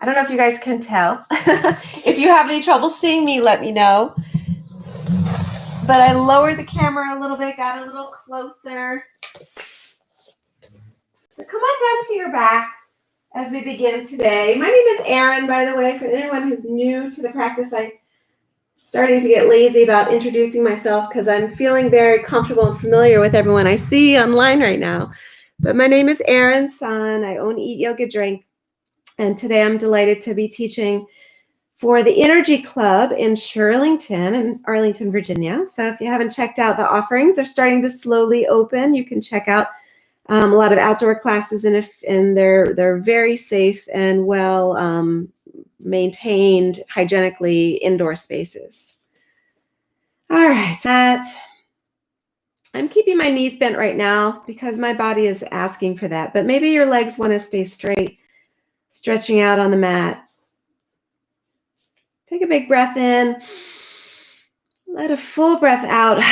I don't know if you guys can tell. If you have any trouble seeing me, let me know. But I lowered the camera a little bit, got a little closer. So come on down to your back as we begin today. My name is Erin, by the way. For anyone who's new to the practice, I'm starting to get lazy about introducing myself because I'm feeling very comfortable and familiar with everyone I see online right now. But my name is Erin Sun. I own Eat Yoga Drink. And today I'm delighted to be teaching for the Energy Club in Shirlington in Arlington, Virginia. So if you haven't checked out the offerings, they're starting to slowly open. You can check out a lot of outdoor classes, and they're very safe and well maintained hygienically indoor spaces. All right, I'm keeping my knees bent right now because my body is asking for that, but maybe your legs want to stay straight, stretching out on the mat. Take a big breath in, let a full breath out.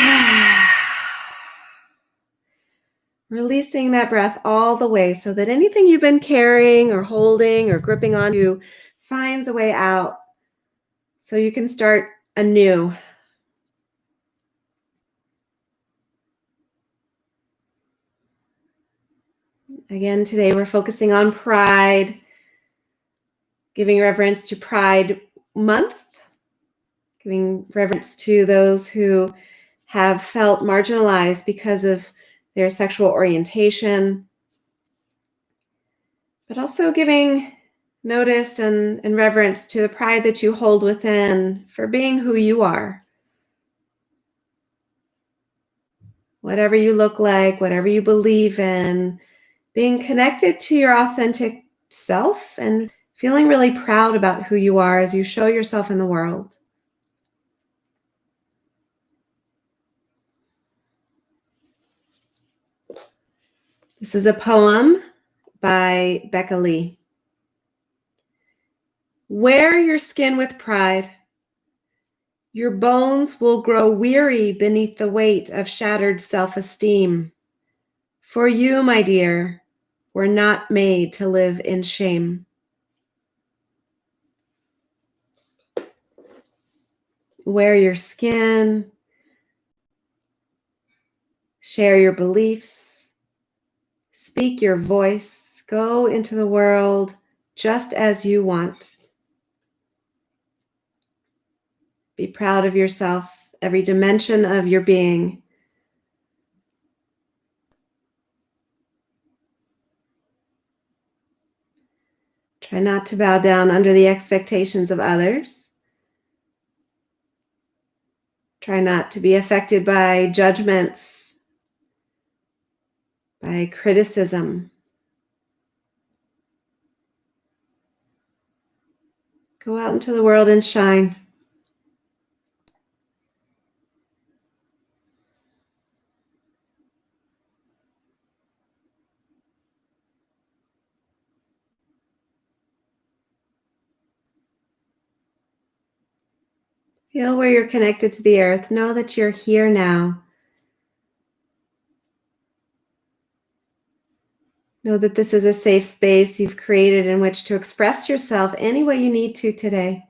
Releasing that breath all the way so that anything you've been carrying or holding or gripping onto finds a way out so you can start anew. Again, today we're focusing on pride, giving reverence to Pride Month, giving reverence to those who have felt marginalized because of their sexual orientation, but also giving notice and reverence to the pride that you hold within for being who you are. Whatever you look like, whatever you believe in, being connected to your authentic self and feeling really proud about who you are as you show yourself in the world. This is a poem by Becca Lee. Wear your skin with pride. Your bones will grow weary beneath the weight of shattered self-esteem. For you, my dear, were not made to live in shame. Wear your skin. Share your beliefs. Speak your voice. Go into the world just as you want. Be proud of yourself, every dimension of your being. Try not to bow down under the expectations of others. Try not to be affected by judgments, by criticism. Go out into the world and shine. Feel where you're connected to the earth. Know that you're here now. Know that this is a safe space you've created in which to express yourself any way you need to today.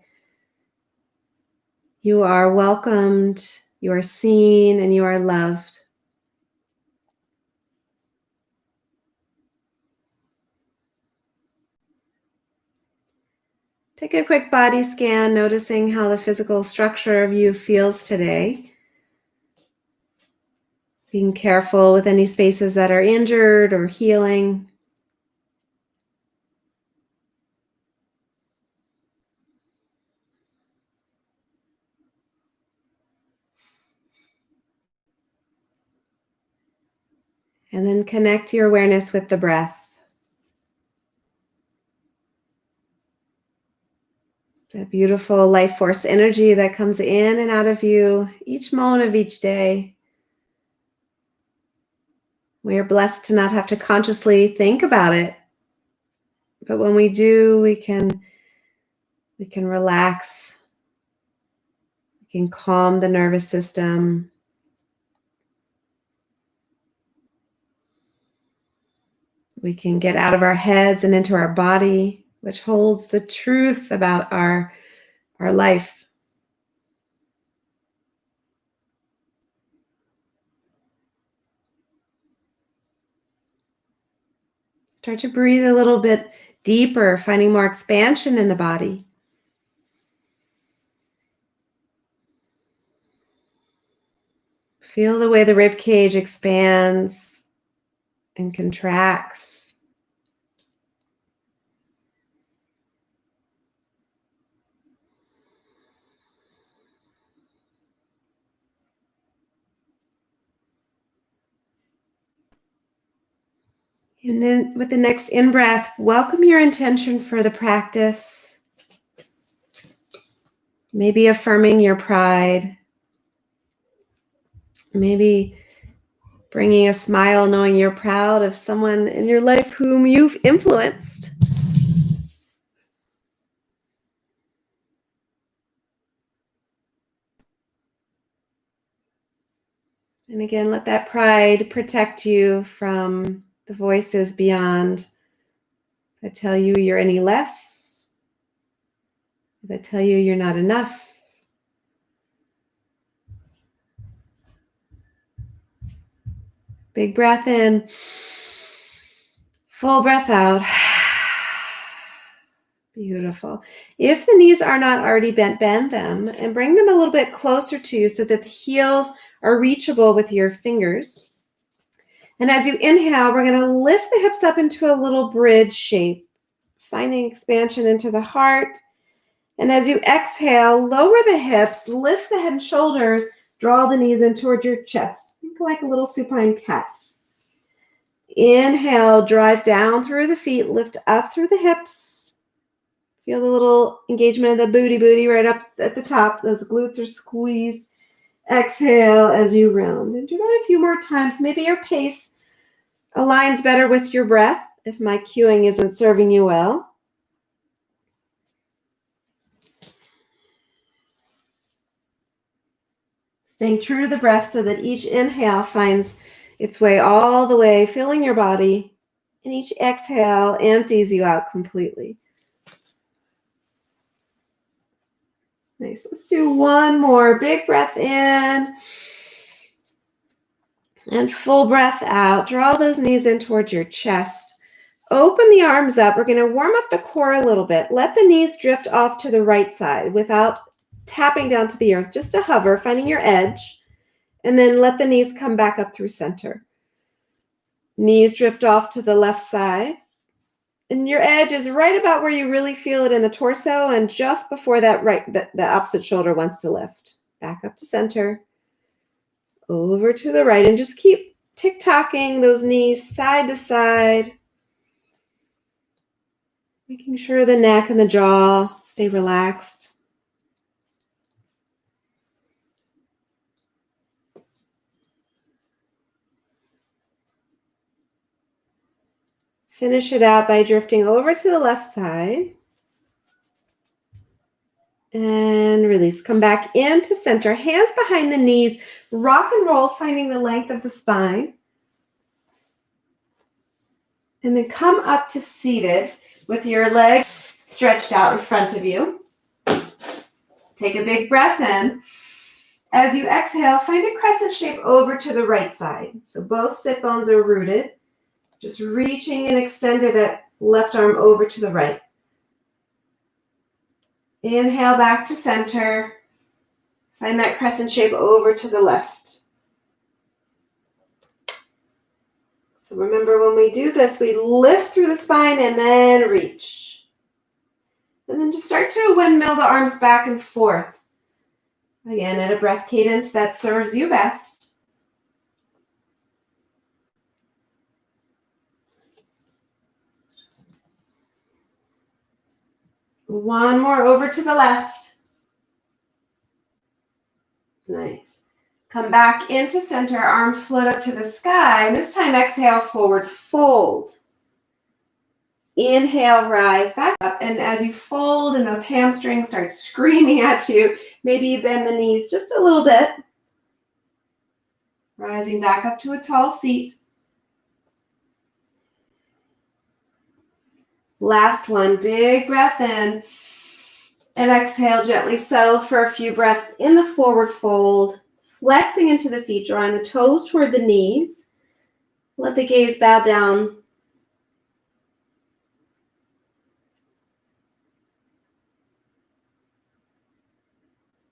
You are welcomed, you are seen, and you are loved. Take a quick body scan, noticing how the physical structure of you feels today. Being careful with any spaces that are injured or healing. And then connect your awareness with the breath. That beautiful life force energy that comes in and out of you each moment of each day. We are blessed to not have to consciously think about it. But when we do, we can relax. We can calm the nervous system. We can get out of our heads and into our body. which holds the truth about our life. Start to breathe a little bit deeper, finding more expansion in the body. Feel the way the rib cage expands and contracts. And then with the next in-breath, welcome your intention for the practice. Maybe affirming your pride. Maybe bringing a smile, knowing you're proud of someone in your life whom you've influenced. And again, let that pride protect you from the voices beyond that tell you you're any less, that tell you you're not enough. Big breath in, full breath out. Beautiful. If the knees are not already bent, bend them and bring them a little bit closer to you so that the heels are reachable with your fingers. And as you inhale, we're going to lift the hips up into a little bridge shape, finding expansion into the heart. And as you exhale, lower the hips, lift the head and shoulders, draw the knees in toward your chest. Think like a little supine cat. Inhale, drive down through the feet, lift up through the hips. Feel the little engagement of the booty right up at the top. Those glutes are squeezed. Exhale as you round. And do that a few more times. Maybe your pace aligns better with your breath if my cueing isn't serving you well. Staying true to the breath so that each inhale finds its way all the way, filling your body, and each exhale empties you out completely. Nice. Let's do one more. Big breath in and full breath out. Draw those knees in towards your chest. Open the arms up. We're going to warm up the core a little bit. Let the knees drift off to the right side without tapping down to the earth, just to hover, finding your edge, and then let the knees come back up through center. Knees drift off to the left side, and your edge is right about where you really feel it in the torso, and just before that the opposite shoulder wants to lift. Back up to center, over to the right, and just keep tick-tocking those knees side to side, making sure the neck and the jaw stay relaxed. Finish it out by drifting over to the left side. And release. Come back into center. Hands behind the knees. Rock and roll, finding the length of the spine. And then come up to seated with your legs stretched out in front of you. Take a big breath in. As you exhale, find a crescent shape over to the right side. So both sit bones are rooted. Just reaching and extending that left arm over to the right. Inhale back to center. Find that crescent shape over to the left. So remember, when we do this, we lift through the spine and then reach. And then just start to windmill the arms back and forth. Again, at a breath cadence that serves you best. One more over to the left. Nice. Come back into center, arms float up to the sky. And this time, exhale, forward fold. Inhale, rise back up. And as you fold and those hamstrings start screaming at you, maybe you bend the knees just a little bit. Rising back up to a tall seat. Last one, big breath in. And exhale, gently settle for a few breaths in the forward fold, flexing into the feet, drawing the toes toward the knees. Let the gaze bow down.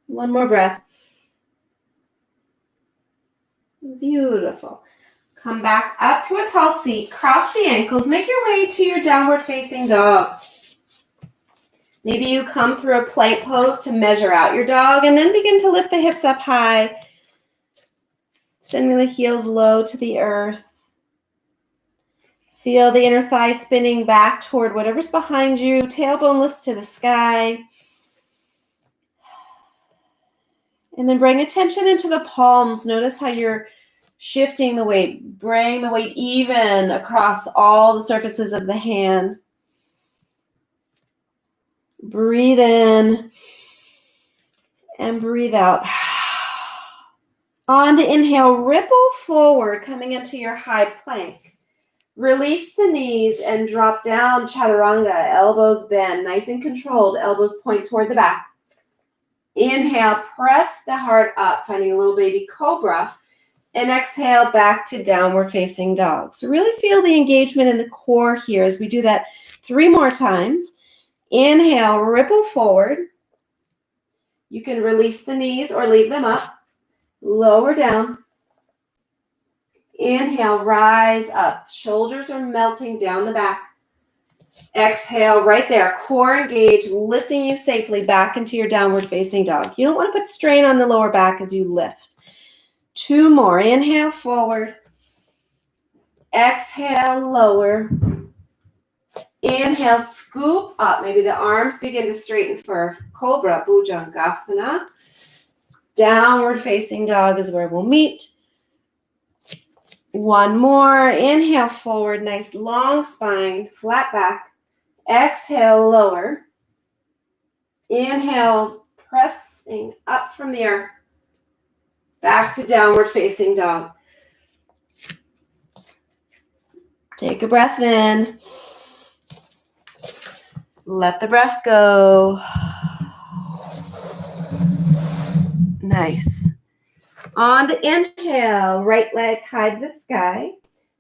One more breath. Beautiful. Come back up to a tall seat, cross the ankles, make your way to your downward facing dog. Maybe you come through a plank pose to measure out your dog and then begin to lift the hips up high, sending the heels low to the earth. Feel the inner thigh spinning back toward whatever's behind you. Tailbone lifts to the sky. And then bring attention into the palms. Notice how you're shifting the weight. Bring the weight even across all the surfaces of the hand. Breathe in and breathe out. On the inhale, ripple forward, coming into your high plank. Release the knees and drop down, chaturanga. Elbows bend, nice and controlled. Elbows point toward the back. Inhale, press the heart up, finding a little baby cobra. And exhale, back to downward facing dog. So really feel the engagement in the core here as we do that 3 more times. Inhale, ripple forward. You can release the knees or leave them up. Lower down. Inhale, rise up. Shoulders are melting down the back. Exhale, right there. Core engaged, lifting you safely back into your downward facing dog. You don't want to put strain on the lower back as you lift. 2 more. Inhale, forward. Exhale, lower. Inhale, scoop up. Maybe the arms begin to straighten for Cobra, Bhujangasana. Downward facing dog is where we'll meet. 1 more. Inhale, forward. Nice long spine, flat back. Exhale, lower. Inhale, pressing up from the earth. Back to downward facing dog. Take a breath in. Let the breath go. Nice. On the inhale, right leg high to the sky.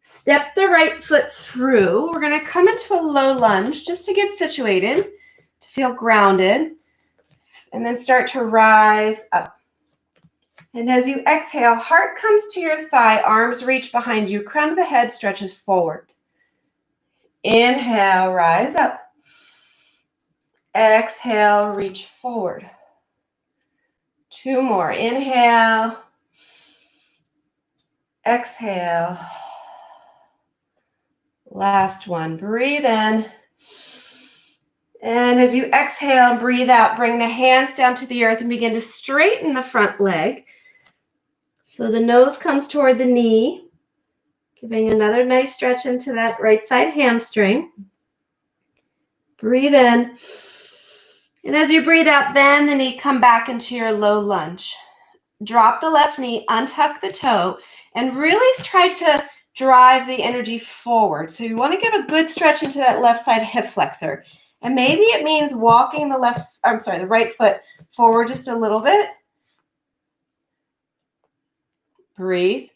Step the right foot through. We're going to come into a low lunge just to get situated, to feel grounded, and then start to rise up. And as you exhale, heart comes to your thigh, arms reach behind you, crown of the head stretches forward. Inhale, rise up. Exhale, reach forward. 2 more. Inhale. Exhale. Last one. Breathe in. And as you exhale, breathe out. Bring the hands down to the earth and begin to straighten the front leg. So the nose comes toward the knee, giving another nice stretch into that right side hamstring. Breathe in. And as you breathe out, bend the knee, come back into your low lunge. Drop the left knee, untuck the toe, and really try to drive the energy forward. So you want to give a good stretch into that left side hip flexor. And maybe it means walking the right foot forward just a little bit. Breathe.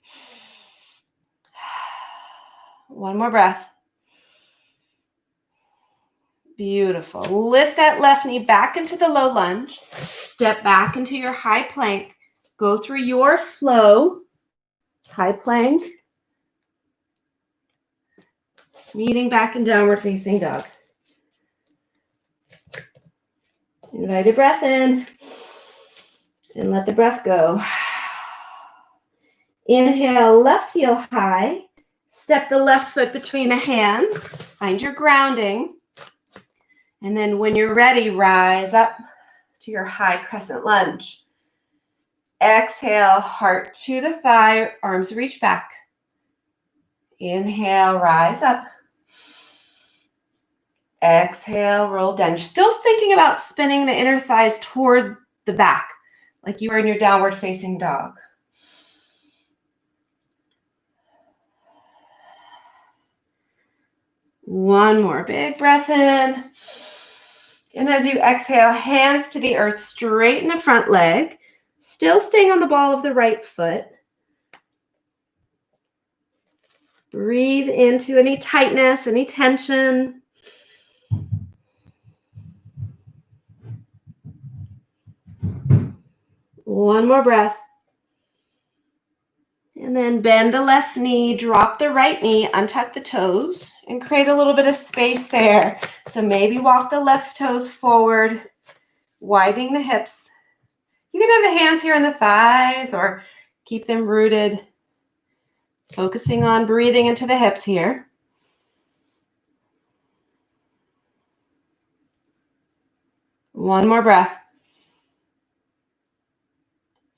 1 more breath. Beautiful. Lift that left knee back into the low lunge. Step back into your high plank. Go through your flow. High plank. Meeting back in downward facing dog. Invite a breath in. And let the breath go. Inhale, left heel high. Step the left foot between the hands. Find your grounding. And then when you're ready, rise up to your high crescent lunge. Exhale, heart to the thigh, arms reach back. Inhale, rise up. Exhale, roll down. You're still thinking about spinning the inner thighs toward the back, like you are in your downward facing dog. One more big breath in. And as you exhale, hands to the earth, straighten the front leg, still staying on the ball of the right foot. Breathe into any tightness, any tension. One more breath. And then bend the left knee, drop the right knee, untuck the toes, and create a little bit of space there. So maybe walk the left toes forward, widening the hips. You can have the hands here on the thighs or keep them rooted, focusing on breathing into the hips here. One more breath.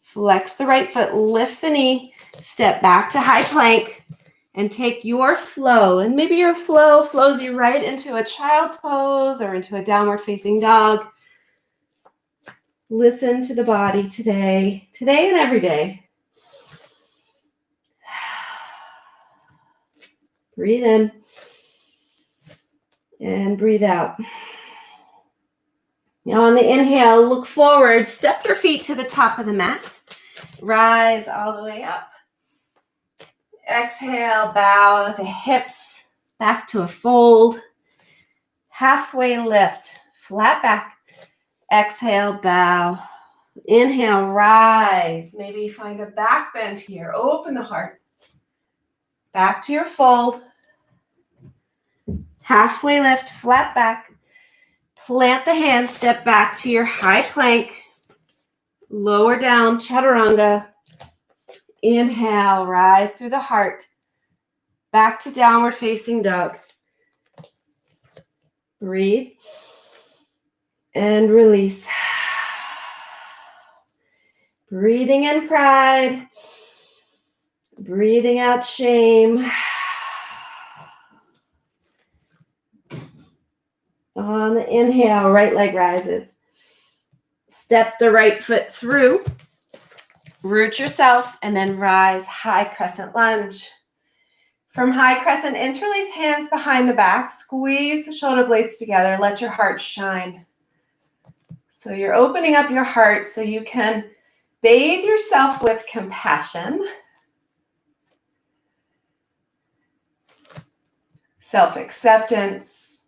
Flex the right foot, lift the knee, step back to high plank, and take your flow. And maybe your flow flows you right into a child's pose or into a downward facing dog. Listen to the body today and every day. Breathe in and breathe out. Now on the inhale, look forward, step your feet to the top of the mat. Rise all the way up. Exhale, bow the hips back to a fold. Halfway lift, flat back. Exhale, bow. Inhale, rise. Maybe find a back bend here. Open the heart. Back to your fold. Halfway lift, flat back. Plant the hands, step back to your high plank. Lower down, chaturanga. Inhale, rise through the heart. Back to downward facing dog. Breathe. And release. Breathing in pride. Breathing out shame. On the inhale, right leg rises. Step the right foot through. Root yourself and then rise, high crescent lunge. From high crescent, interlace hands behind the back. Squeeze the shoulder blades together. Let your heart shine. So you're opening up your heart so you can bathe yourself with compassion, self-acceptance,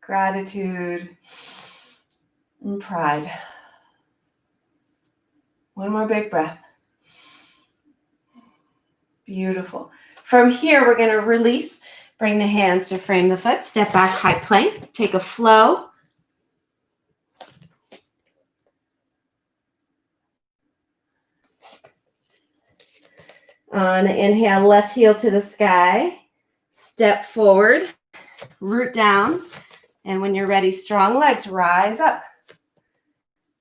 gratitude, and pride. One more big breath. Beautiful. From here, we're going to release. Bring the hands to frame the foot. Step back, high plank. Take a flow. On the inhale, left heel to the sky. Step forward. Root down. And when you're ready, strong legs, rise up.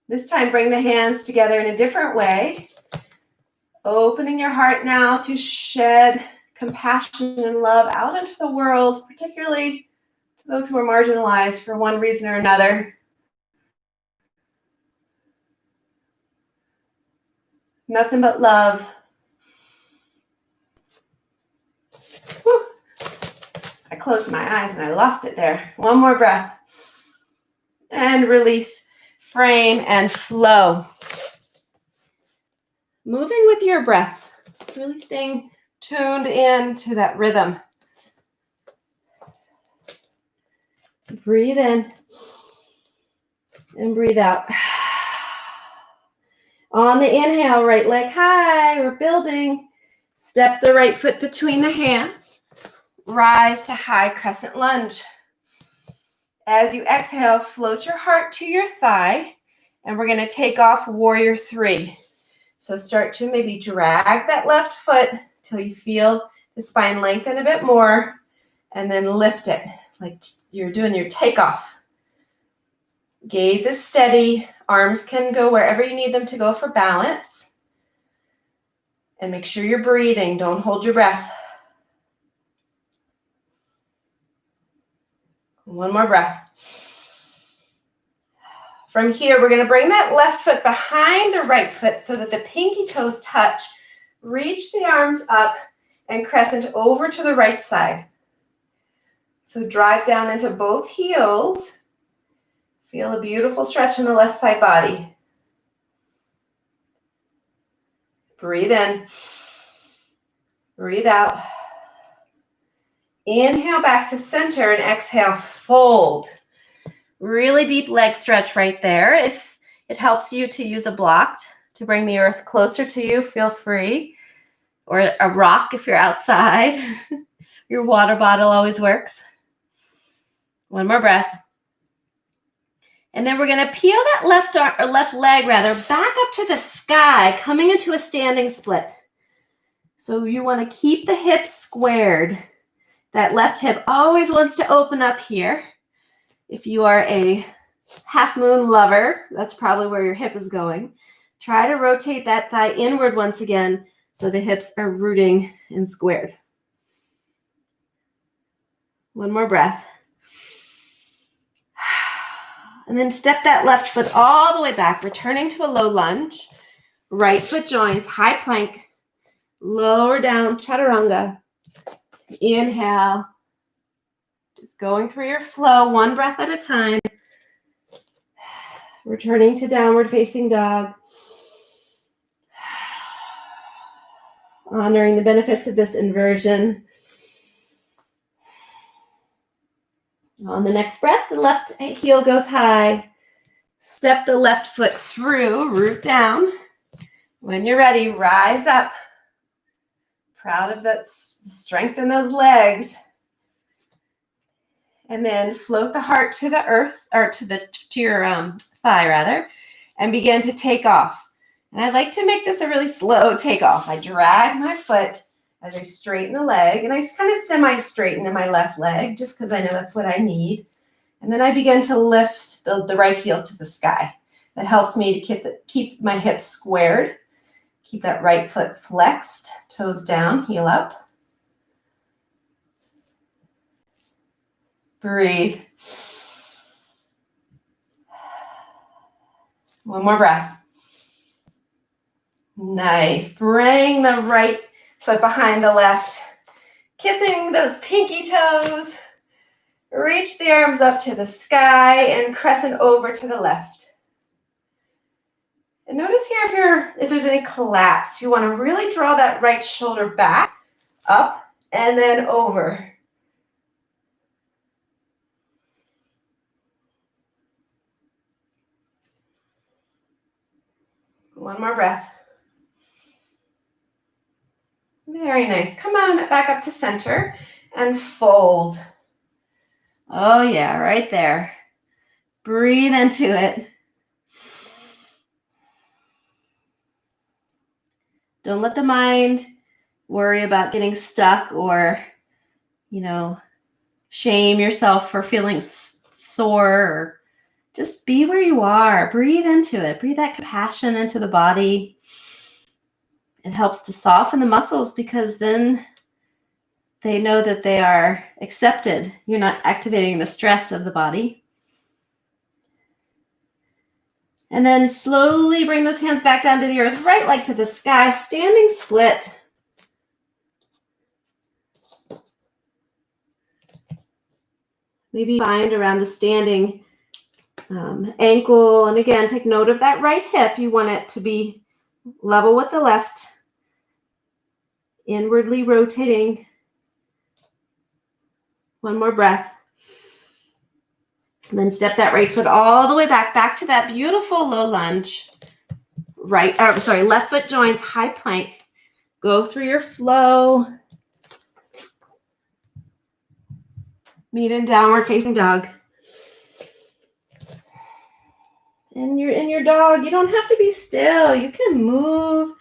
This time, bring the hands together in a different way. Opening your heart now to shed compassion and love out into the world, particularly to those who are marginalized for one reason or another. Nothing but love. Whew. I closed my eyes and I lost it there. One more breath. And release, frame, and flow. Moving with your breath. Really staying tuned in to that rhythm. Breathe in and breathe out. On the inhale, right leg high, we're building. Step the right foot between the hands. Rise to high crescent lunge. As you exhale, float your heart to your thigh, and we're going to take off warrior three. So start to maybe drag that left foot till you feel the spine lengthen a bit more, and then lift it like you're doing your takeoff. Gaze is steady. Arms can go wherever you need them to go for balance. And make sure you're breathing. Don't hold your breath. One more breath. From here, we're going to bring that left foot behind the right foot so that the pinky toes touch. Reach the arms up and crescent over to the right side. So drive down into both heels. Feel a beautiful stretch in the left side body. Breathe in. Breathe out. Inhale back to center and exhale, fold. Really deep leg stretch right there. If it helps you to use a block to bring the earth closer to you, feel free. Or a rock if you're outside. Your water bottle always works. One more breath. And then we're going to peel that left arm, or left leg rather, back up to the sky, coming into a standing split. So you want to keep the hips squared. That left hip always wants to open up here. If you are a half moon lover, that's probably where your hip is going. Try to rotate that thigh inward once again so the hips are rooting and squared. One more breath. And then step that left foot all the way back, returning to a low lunge. Right foot joins, high plank, lower down, chaturanga. Inhale. Just going through your flow, one breath at a time. Returning to downward facing dog. Honoring the benefits of this inversion. On the next breath, the left heel goes high. Step the left foot through, root down. When you're ready, rise up. Proud of that strength in those legs. And then float the heart to the earth, or to your thigh rather, and begin to take off. And I like to make this a really slow takeoff. I drag my foot as I straighten the leg, and I kind of semi-straighten in my left leg just because I know that's what I need. And then I begin to lift the right heel to the sky. That helps me to keep my hips squared, keep that right foot flexed, toes down, heel up. Breathe. One more breath. Nice. Bring the right foot behind the left. Kissing those pinky toes. Reach the arms up to the sky and crescent over to the left. And notice here if there's any collapse, you want to really draw that right shoulder back, up, and then over. One more breath. Very nice. Come on back up to center and fold. Oh yeah, right there. Breathe into it. Don't let the mind worry about getting stuck or, shame yourself for feeling sore. Or just be where you are. Breathe into it. Breathe that compassion into the body. It helps to soften the muscles because then they know that they are accepted. You're not activating the stress of the body. And then slowly bring those hands back down to the earth, right leg to the sky, standing split. Maybe find around the standing ankle. And again, take note of that right hip. You want it to be level with the left. Inwardly rotating. One more breath. And then step that right foot all the way back to that beautiful low lunge. Left foot joins, high plank. Go through your flow. Meet in downward facing dog. And you're in your dog. You don't have to be still. You can move.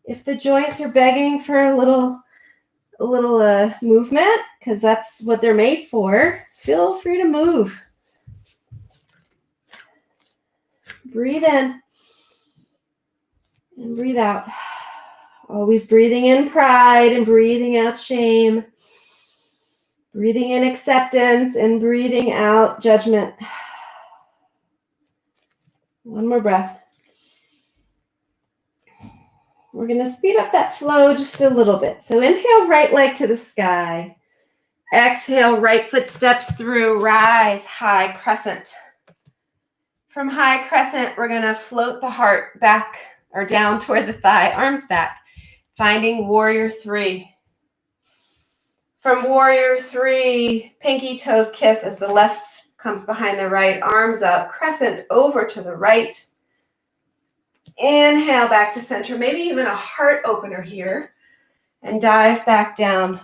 If the joints are begging for a little movement, because that's what they're made for, feel free to move. Breathe in and breathe out. Always breathing in pride and breathing out shame. Breathing in acceptance and breathing out judgment. One more breath. We're going to speed up that flow just a little bit. So inhale, right leg to the sky. Exhale, right foot steps through, rise, high crescent. From high crescent, we're gonna float the heart back or down toward the thigh, arms back, finding warrior three. From warrior three, pinky toes kiss as the left comes behind the right, arms up, crescent over to the right. Inhale back to center, maybe even a heart opener here, and dive back down.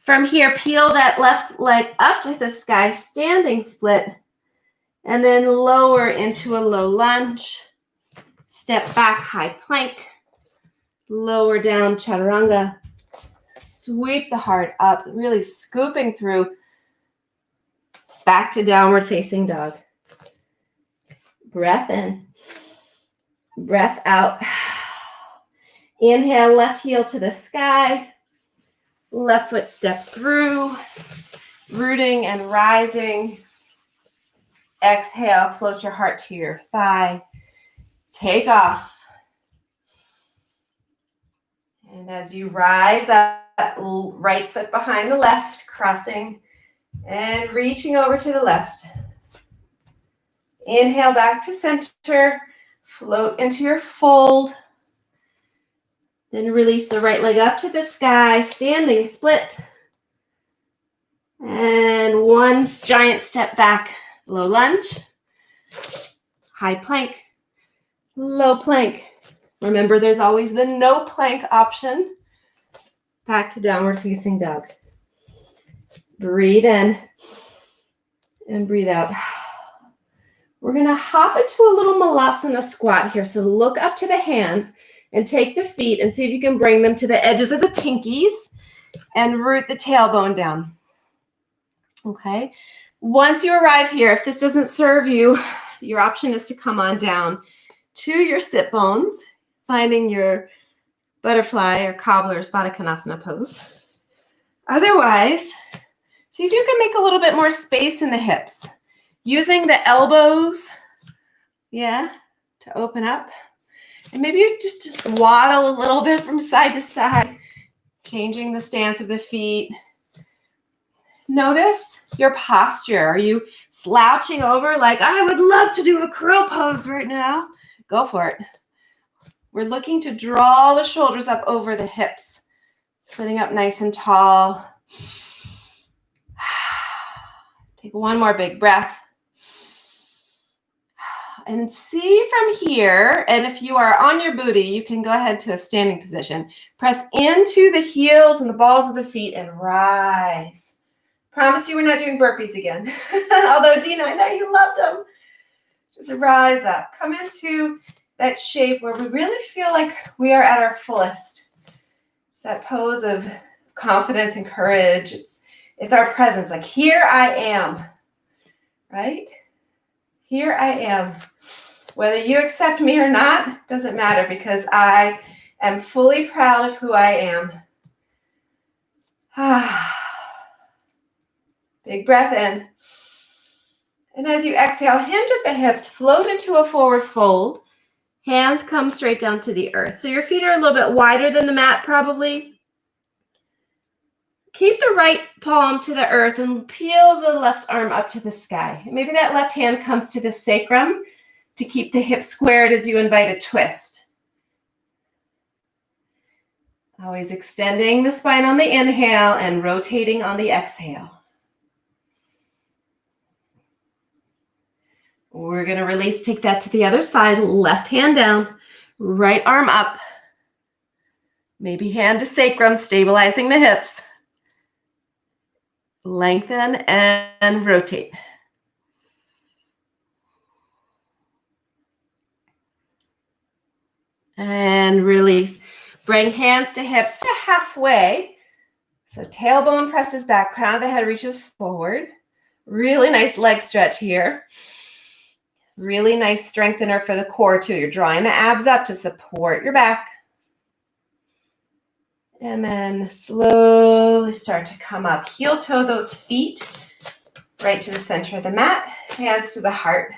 From here, peel that left leg up to the sky, standing split, and then lower into a low lunge. Step back, high plank. Lower down, chaturanga. Sweep the heart up, really scooping through. Back to downward facing dog. Breath in. Breath out. Inhale, left heel to the sky. Left foot steps through, rooting and rising. Exhale, float your heart to your thigh. Take off. And as you rise up, right foot behind the left, crossing and reaching over to the left. Inhale back to center, float into your fold. Then release the right leg up to the sky, standing split. And one giant step back, low lunge, high plank, low plank. Remember, there's always the no plank option. Back to downward facing dog. Breathe in and breathe out. We're going to hop into a little malasana squat here. So look up to the hands and take the feet and see if you can bring them to the edges of the pinkies and root the tailbone down. Okay. Once you arrive here, if this doesn't serve you, your option is to come on down to your sit bones, finding your butterfly or cobbler's Baddha Konasana pose. Otherwise, see if you can make a little bit more space in the hips. Using the elbows, to open up. And maybe you just waddle a little bit from side to side, changing the stance of the feet. Notice your posture. Are you slouching over like, I would love to do a crow pose right now? Go for it. We're looking to draw the shoulders up over the hips, sitting up nice and tall. Take one more big breath. And see from here, and if you are on your booty, you can go ahead to a standing position. Press into the heels and the balls of the feet and rise. Promise you we're not doing burpees again. Although, Dina, I know you loved them. Just rise up. Come into that shape where we really feel like we are at our fullest. It's that pose of confidence and courage. It's our presence. Like, here I am. Right? Here I am. Whether you accept me or not, doesn't matter because I am fully proud of who I am. Big breath in. And as you exhale, hinge at the hips, float into a forward fold. Hands come straight down to the earth. So your feet are a little bit wider than the mat probably. Keep the right palm to the earth and peel the left arm up to the sky. Maybe that left hand comes to the sacrum to keep the hips squared as you invite a twist. Always extending the spine on the inhale and rotating on the exhale. We're going to release, take that to the other side, left hand down, right arm up. Maybe hand to sacrum, stabilizing the hips. Lengthen and rotate. And release. Bring hands to hips halfway. So tailbone presses back, crown of the head reaches forward. Really nice leg stretch here. Really nice strengthener for the core too. You're drawing the abs up to support your back. And then slowly start to come up. Heel toe those feet right to the center of the mat. Hands to the heart.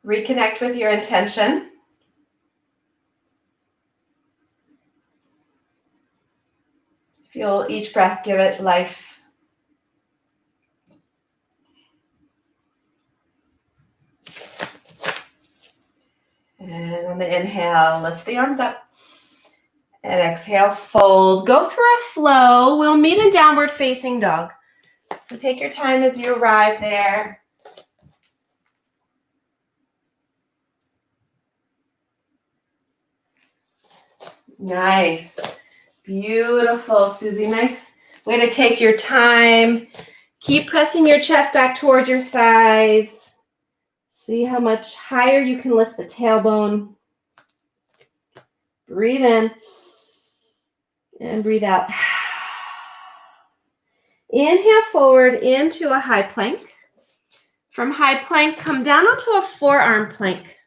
Reconnect with your intention. Feel each breath give it life. And on the inhale, lift the arms up. And exhale, fold. Go through a flow. We'll meet in downward facing dog. So take your time as you arrive there. Nice. Beautiful, Susie. Nice way to take your time. Keep pressing your chest back towards your thighs. See how much higher you can lift the tailbone. Breathe in and breathe out. Inhale forward into a high plank. From high plank, come down onto a forearm plank.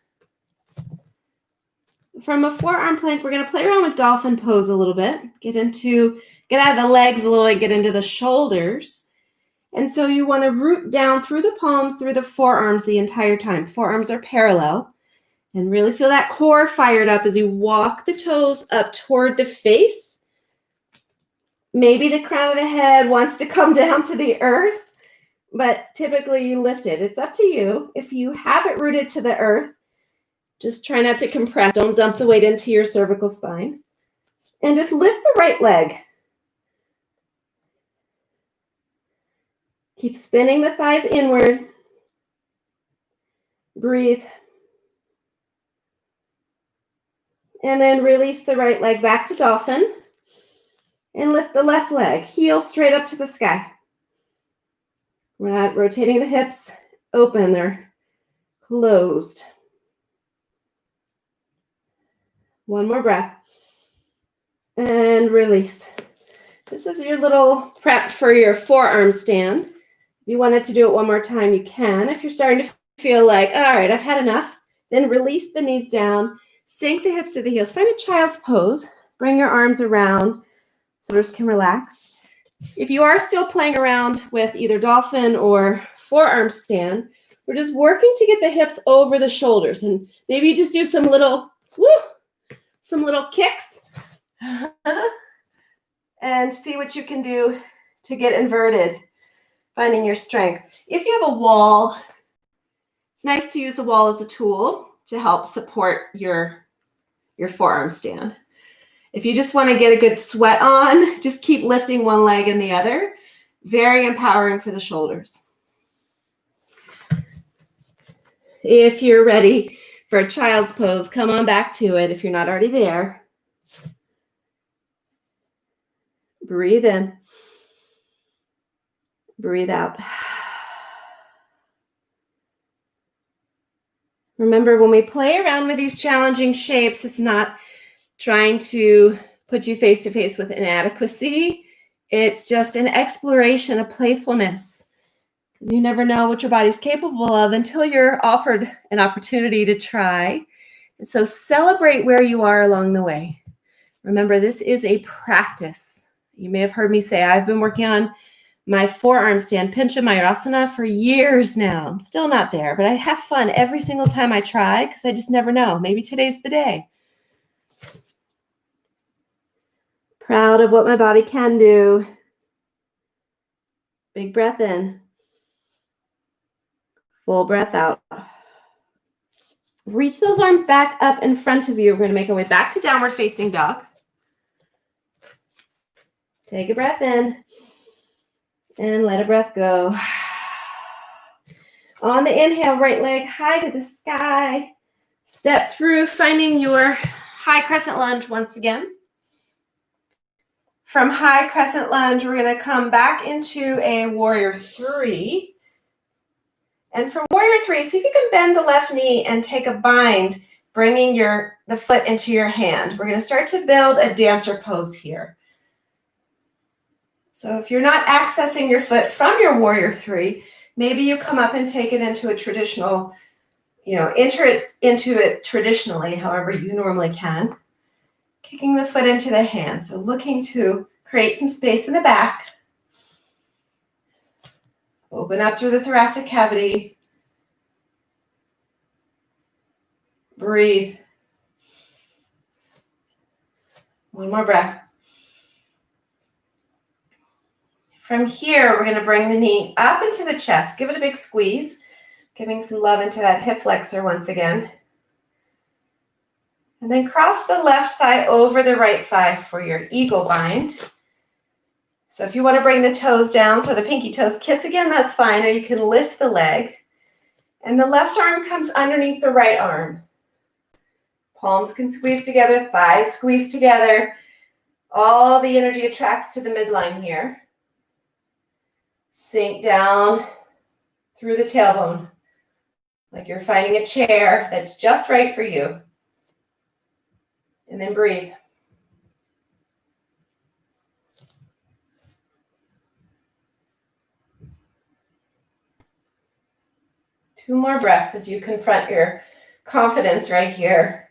From a forearm plank, we're going to play around with dolphin pose a little bit. Get out of the legs a little bit, get into the shoulders. And so you want to root down through the palms, through the forearms the entire time. Forearms are parallel. And really feel that core fired up as you walk the toes up toward the face. Maybe the crown of the head wants to come down to the earth, but typically you lift it. It's up to you. If you have it rooted to the earth, just try not to compress. Don't dump the weight into your cervical spine. And just lift the right leg. Keep spinning the thighs inward. Breathe. And then release the right leg back to dolphin. And lift the left leg, heel straight up to the sky. We're not rotating the hips open, they're closed. One more breath. And release. This is your little prep for your forearm stand. If you wanted to do it one more time, you can. If you're starting to feel like, all right, I've had enough, then release the knees down, sink the hips to the heels. Find a child's pose. Bring your arms around. Shoulders can relax. If you are still playing around with either dolphin or forearm stand, we're just working to get the hips over the shoulders. And maybe you just do some little kicks and see what you can do to get inverted, finding your strength. If you have a wall, it's nice to use the wall as a tool to help support your forearm stand. If you just want to get a good sweat on, just keep lifting one leg and the other. Very empowering for the shoulders. If you're ready for a child's pose, come on back to it if you're not already there. Breathe in. Breathe out. Remember, when we play around with these challenging shapes, it's not trying to put you face to face with inadequacy. It's just an exploration, a playfulness. Because you never know what your body's capable of until you're offered an opportunity to try. And so celebrate where you are along the way. Remember, this is a practice. You may have heard me say I've been working on my forearm stand, Pincha Mayurasana, for years now. I'm still not there, but I have fun every single time I try because I just never know. Maybe today's the day. Proud of what my body can do. Big breath in. Full breath out. Reach those arms back up in front of you. We're going to make our way back to downward facing dog. Take a breath in and let a breath go. On the inhale, right leg high to the sky. Step through, finding your high crescent lunge once again. From high crescent lunge, we're going to come back into a warrior three. And from warrior three, see if you can bend the left knee and take a bind, bringing the foot into your hand. We're going to start to build a dancer pose here. So if you're not accessing your foot from your warrior three, maybe you come up and take it into a traditional, enter it into it traditionally, however you normally can. Kicking the foot into the hand. So looking to create some space in the back. Open up through the thoracic cavity. Breathe. One more breath. From here, we're going to bring the knee up into the chest. Give it a big squeeze, giving some love into that hip flexor once again. And then cross the left thigh over the right thigh for your eagle bind. So if you want to bring the toes down so the pinky toes kiss again, that's fine, or you can lift the leg. And the left arm comes underneath the right arm. Palms can squeeze together, thighs squeeze together. All the energy attracts to the midline here. Sink down through the tailbone, like you're finding a chair that's just right for you. And then breathe. Two more breaths as you confront your confidence right here.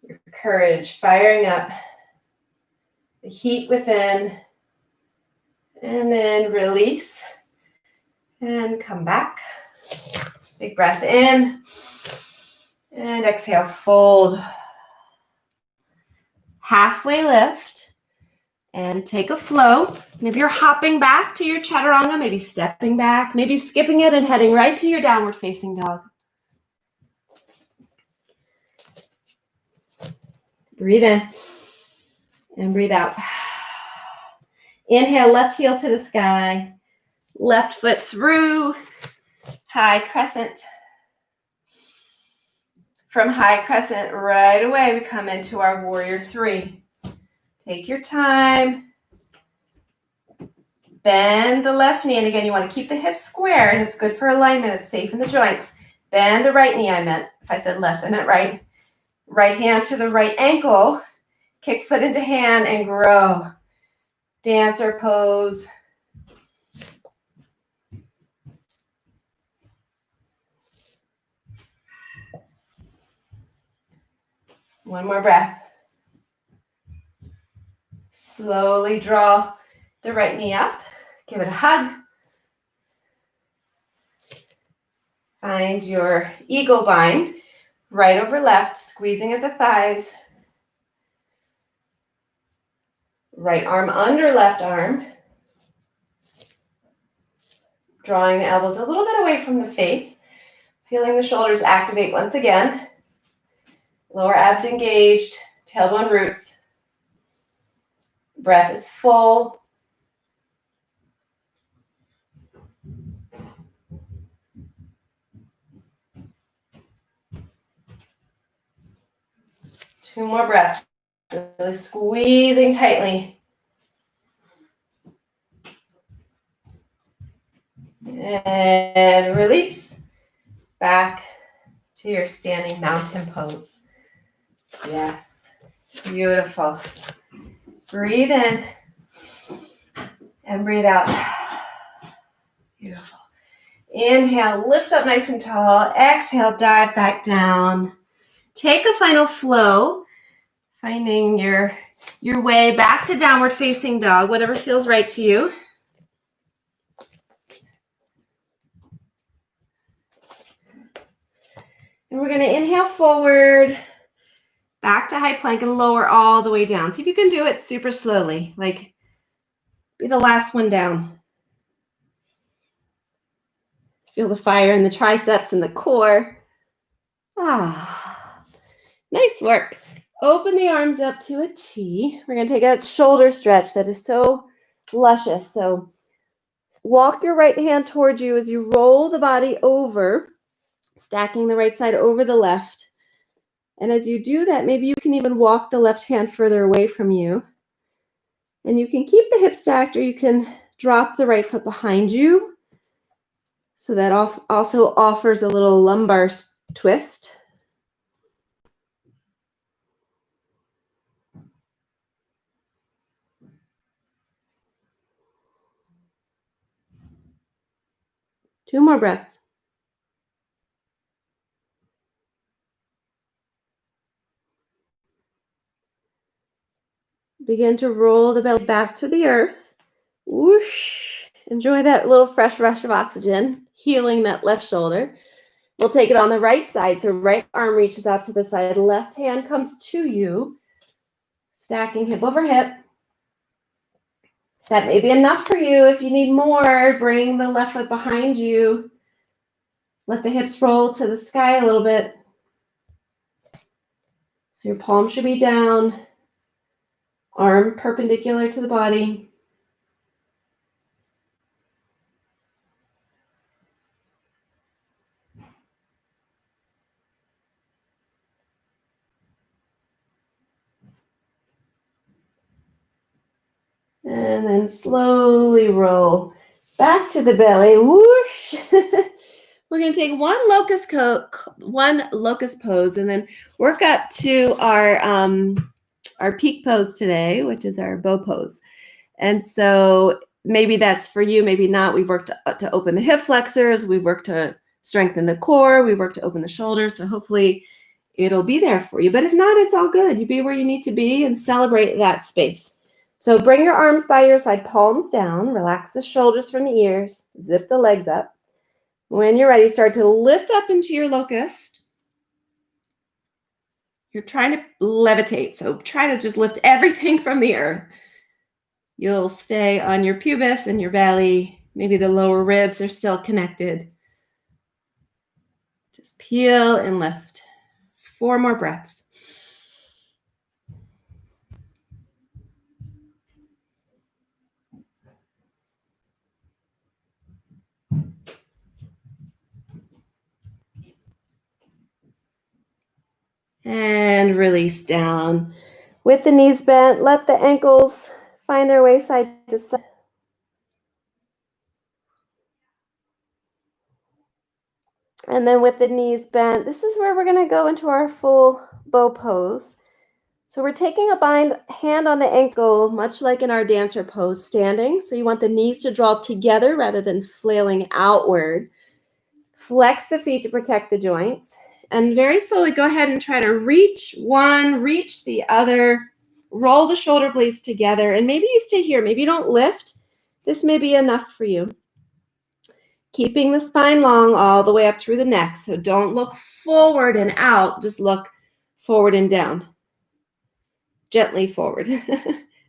Your courage firing up. The heat within. And then release. And come back. Big breath in. And exhale, fold. Halfway lift. And take a flow. Maybe you're hopping back to your chaturanga, maybe stepping back, maybe skipping it and heading right to your downward facing dog. Breathe in and breathe out. Inhale, left heel to the sky. Left foot through high crescent. From high crescent, right away, we come into our warrior three. Take your time. Bend the left knee. And again, you want to keep the hips squared. It's good for alignment. It's safe in the joints. Bend the right knee, I meant. If I said left, I meant right. Right hand to the right ankle. Kick foot into hand and grow. Dancer pose. One more breath. Slowly draw the right knee up. Give it a hug. Find your eagle bind. Right over left, squeezing at the thighs. Right arm under left arm. Drawing the elbows a little bit away from the face. Feeling the shoulders activate once again. Lower abs engaged, tailbone roots. Breath is full. Two more breaths. Really squeezing tightly. And release. Back to your standing mountain pose. Yes. Beautiful. Breathe in. And breathe out. Beautiful. Inhale, lift up nice and tall. Exhale, dive back down. Take a final flow. Finding your way back to downward facing dog, whatever feels right to you. And we're going to inhale forward, back to high plank and lower all the way down. See if you can do it super slowly, like be the last one down. Feel the fire in the triceps and the core. Ah, nice work. Open the arms up to a T. We're going to take that shoulder stretch that is so luscious. So walk your right hand towards you as you roll the body over, stacking the right side over the left. And as you do that, maybe you can even walk the left hand further away from you. And you can keep the hip stacked, or you can drop the right foot behind you. So that also offers a little lumbar twist. Two more breaths. Begin to roll the belly back to the earth. Whoosh. Enjoy that little fresh rush of oxygen, healing that left shoulder. We'll take it on the right side. So right arm reaches out to the side. Left hand comes to you. Stacking hip over hip. That may be enough for you. If you need more, bring the left foot behind you. Let the hips roll to the sky a little bit. So your palm should be down, arm perpendicular to the body. And then slowly roll back to the belly. Whoosh. We're going to take one locust pose and then work up to our peak pose today, which is our bow pose. And so maybe that's for you, maybe not. We've worked to open the hip flexors. We've worked to strengthen the core. We've worked to open the shoulders. So hopefully it'll be there for you. But if not, it's all good. You be where you need to be and celebrate that space. So bring your arms by your side, palms down. Relax the shoulders from the ears. Zip the legs up. When you're ready, start to lift up into your locust. You're trying to levitate, so try to just lift everything from the earth. You'll stay on your pubis and your belly. Maybe the lower ribs are still connected. Just peel and lift. 4 more breaths. And release down. With the knees bent, let the ankles find their way side to side. And then with the knees bent, this is where we're going to go into our full bow pose. So we're taking a hand on the ankle, much like in our dancer pose, standing. So you want the knees to draw together rather than flailing outward. Flex the feet to protect the joints. And very slowly go ahead and try to reach one, reach the other. Roll the shoulder blades together. And maybe you stay here. Maybe you don't lift. This may be enough for you. Keeping the spine long all the way up through the neck. So don't look forward and out. Just look forward and down. Gently forward.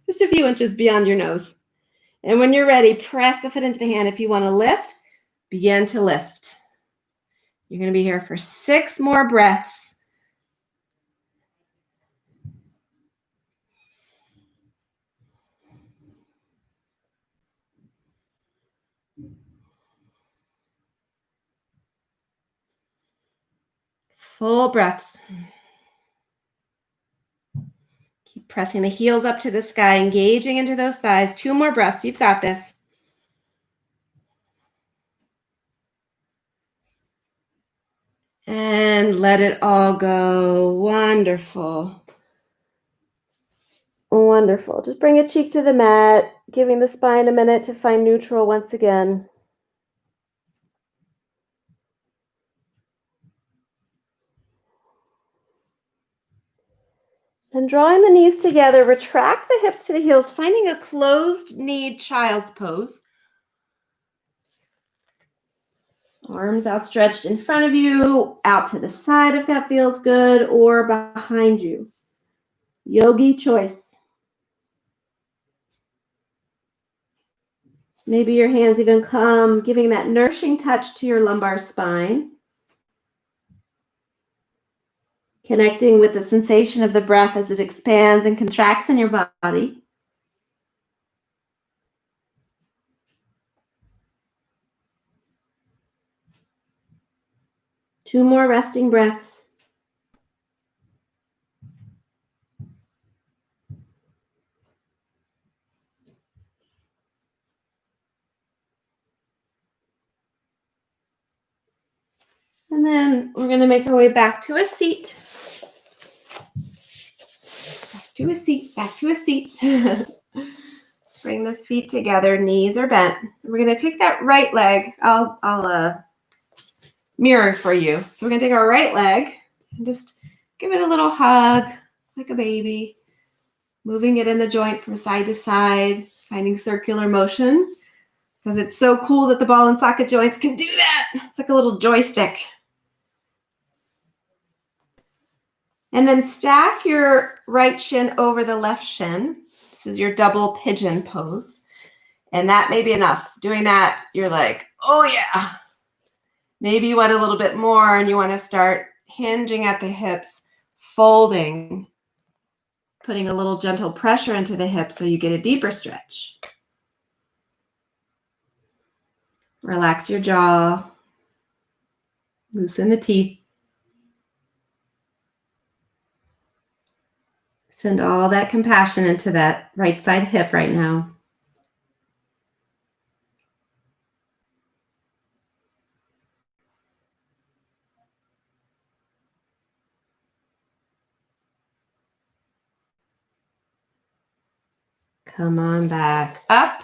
Just a few inches beyond your nose. And when you're ready, press the foot into the hand. If you want to lift, begin to lift. You're going to be here for 6 more breaths. Full breaths. Keep pressing the heels up to the sky, engaging into those thighs. 2 more breaths. You've got this. And let it all go. Wonderful. Wonderful. Just bring a cheek to the mat, giving the spine a minute to find neutral once again. And drawing the knees together, retract the hips to the heels, finding a closed-kneed child's pose. Arms outstretched in front of you, out to the side if that feels good, or behind you. Yogi choice. Maybe your hands even come, giving that nourishing touch to your lumbar spine. Connecting with the sensation of the breath as it expands and contracts in your body. Two more resting breaths. And then we're going to make our way back to a seat. Back to a seat, back to a seat. Bring those feet together, knees are bent. We're going to take that right leg. I'll mirror for you. So we're going to take our right leg and just give it a little hug like a baby. Moving it in the joint from side to side, finding circular motion. Because it's so cool that the ball and socket joints can do that. It's like a little joystick. And then stack your right shin over the left shin. This is your double pigeon pose. And that may be enough. Doing that, you're like, oh yeah. Maybe you want a little bit more and you want to start hinging at the hips, folding, putting a little gentle pressure into the hips so you get a deeper stretch. Relax your jaw, loosen the teeth. Send all that compassion into that right side hip right now. Come on back up.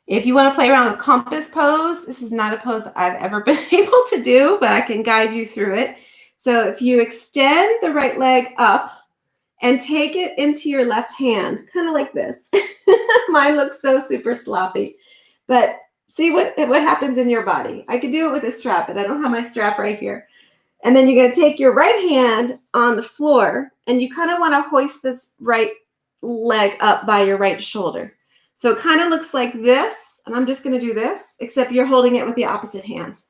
If you want to play around with compass pose, this is not a pose I've ever been able to do, but I can guide you through it. So if you extend the right leg up and take it into your left hand, kind of like this. Mine looks so super sloppy, but see what happens in your body. I could do it with a strap, but I don't have my strap right here. And then you're going to take your right hand on the floor, and you kind of want to hoist this right leg up by your right shoulder. So it kind of looks like this, and I'm just going to do this, except you're holding it with the opposite hand.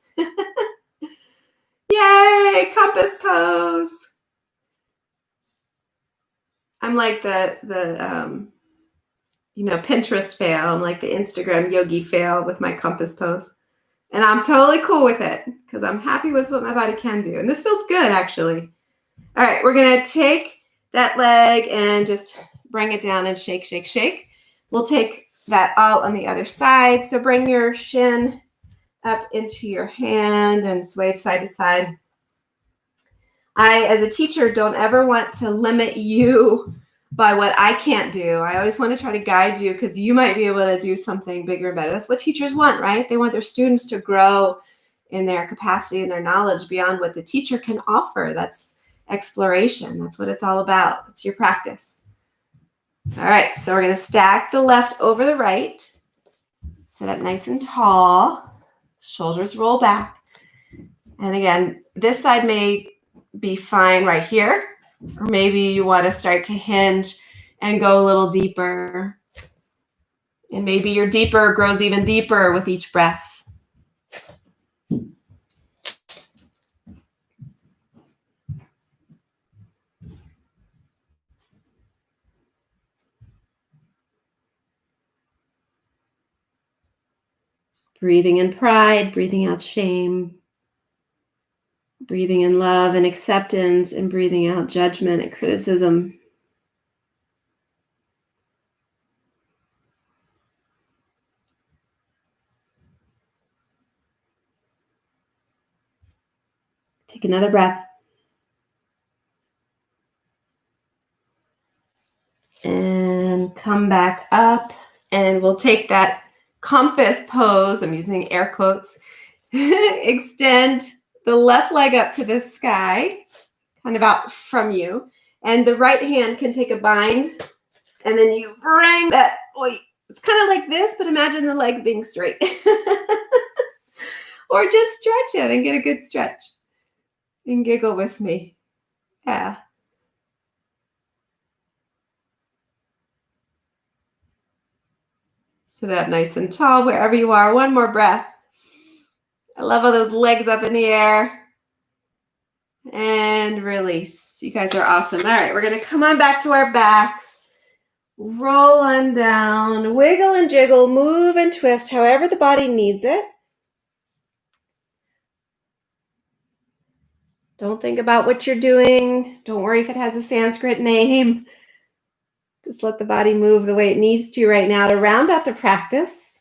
Yay, compass pose. I'm like the Pinterest fail. I'm like the Instagram yogi fail with my compass pose. And I'm totally cool with it because I'm happy with what my body can do. And this feels good, actually. All right, we're going to take that leg and just bring it down and shake, shake, shake. We'll take that all on the other side. So bring your shin up into your hand and sway side to side. I, as a teacher, don't ever want to limit you by what I can't do. I always want to try to guide you because you might be able to do something bigger and better. That's what teachers want, right? They want their students to grow in their capacity and their knowledge beyond what the teacher can offer. That's exploration. That's what it's all about. It's your practice. All right, so we're going to stack the left over the right. Sit up nice and tall. Shoulders roll back. And again, this side may be fine right here, or maybe you want to start to hinge and go a little deeper. And maybe your deeper grows even deeper with each breath. Breathing in pride, breathing out shame, breathing in love and acceptance, and breathing out judgment and criticism. Take another breath. And come back up. And we'll take that compass pose. I'm using air quotes. Extend the left leg up to the sky, kind of out from you. And the right hand can take a bind. And then you bring that, it's kind of like this, but imagine the legs being straight. Or just stretch it and get a good stretch. And giggle with me. Yeah. Sit up nice and tall wherever you are. One more breath. I love all those legs up in the air. And release. You guys are awesome. All right, we're going to come on back to our backs. Roll on down. Wiggle and jiggle. Move and twist however the body needs it. Don't think about what you're doing. Don't worry if it has a Sanskrit name. Just let the body move the way it needs to right now to round out the practice.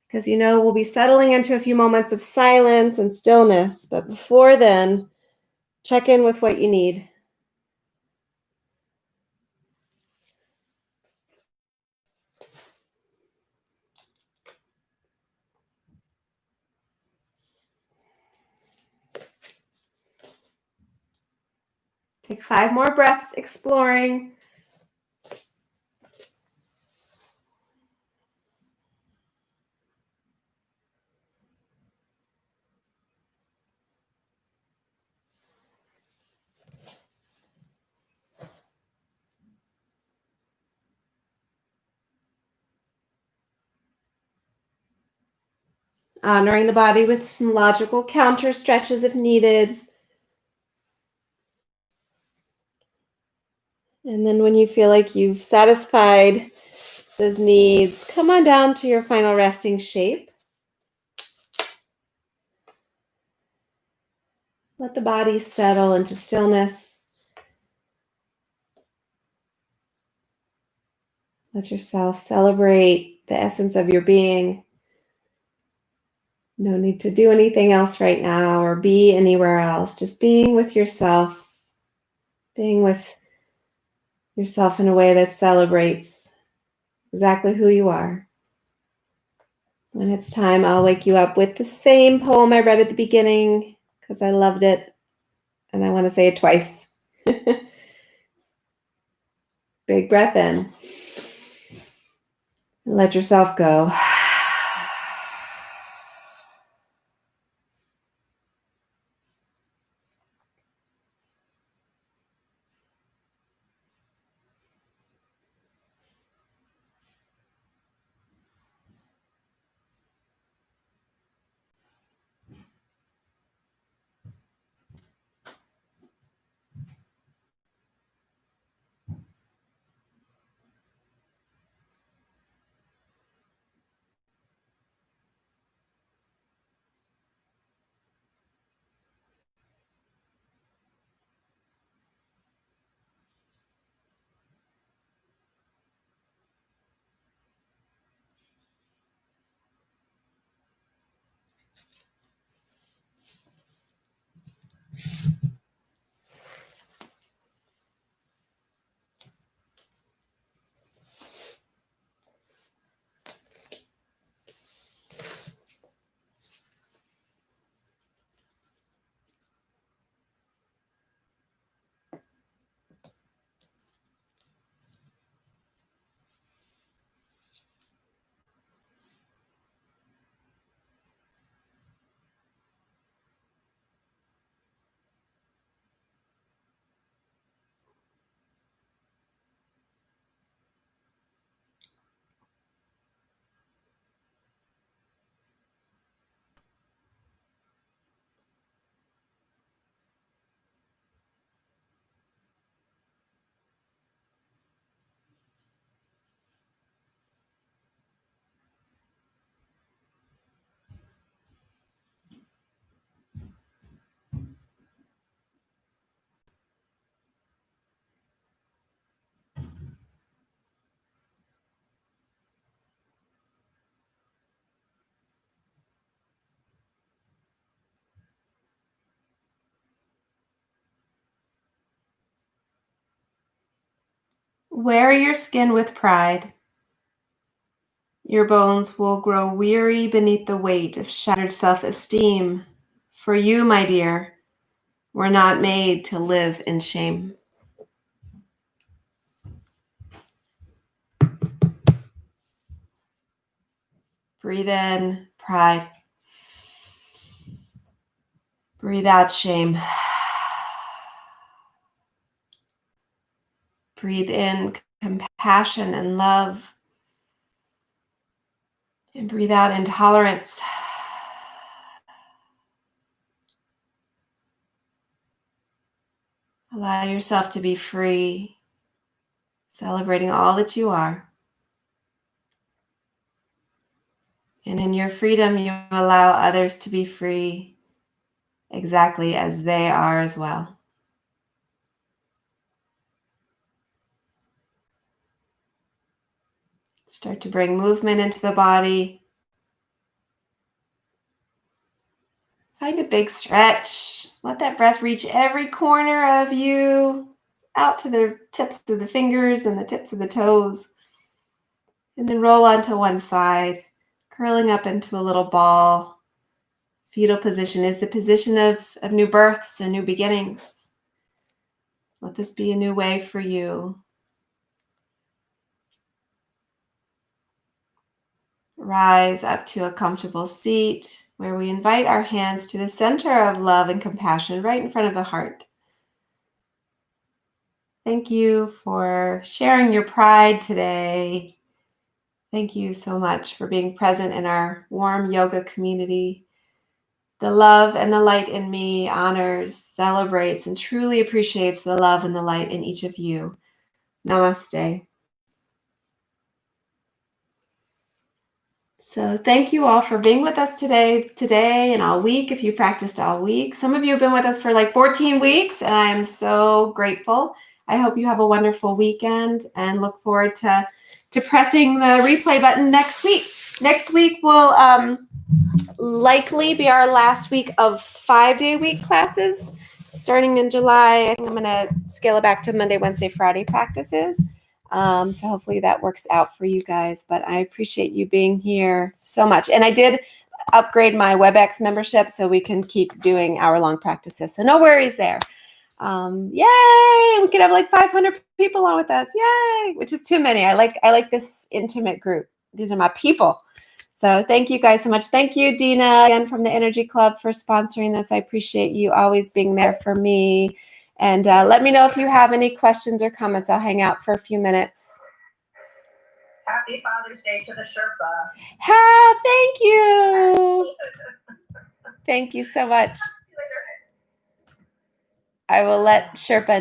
Because we'll be settling into a few moments of silence and stillness. But before then, check in with what you need. Take 5 more breaths exploring. honoring the body with some logical counter stretches if needed. And then when you feel like you've satisfied those needs, come on down to your final resting shape. Let the body settle into stillness. Let yourself celebrate the essence of your being. No need to do anything else right now or be anywhere else. Just being with yourself. Being with yourself in a way that celebrates exactly who you are. When it's time, I'll wake you up with the same poem I read at the beginning because I loved it and I want to say it twice. Big breath in. And let yourself go. Wear your skin with pride. Your bones will grow weary beneath the weight of shattered self-esteem. For you, my dear, were not made to live in shame. Breathe in pride. Breathe out shame. Breathe in compassion and love. And breathe out intolerance. Allow yourself to be free, celebrating all that you are. And in your freedom, you allow others to be free exactly as they are as well. Start to bring movement into the body. Find a big stretch. Let that breath reach every corner of you, out to the tips of the fingers and the tips of the toes. And then roll onto one side, curling up into a little ball. Fetal position is the position of new births and new beginnings. Let this be a new way for you. Rise up to a comfortable seat where we invite our hands to the center of love and compassion right in front of the heart. Thank you for sharing your pride today Thank you so much for being present in our warm yoga community. The love and the light in me honors, celebrates, and truly appreciates the love and the light in each of you. Namaste. So thank you all for being with us today and all week, if you practiced all week. Some of you have been with us for like 14 weeks, and I am so grateful. I hope you have a wonderful weekend and look forward to pressing the replay button next week. Next week will likely be our last week of 5-day-week classes. Starting in July, I think I'm going to scale it back to Monday, Wednesday, Friday practices. So hopefully that works out for you guys. But I appreciate you being here so much. And I did upgrade my WebEx membership so we can keep doing hour-long practices. So no worries there. Yay! We could have like 500 people on with us. Yay! Which is too many. I like this intimate group. These are my people. So thank you guys so much. Thank you, Dina, again from the Energy Club for sponsoring this. I appreciate you always being there for me. And let me know if you have any questions or comments. I'll hang out for a few minutes. Happy Father's Day to the Sherpa. Thank you. Thank you so much. I will let Sherpa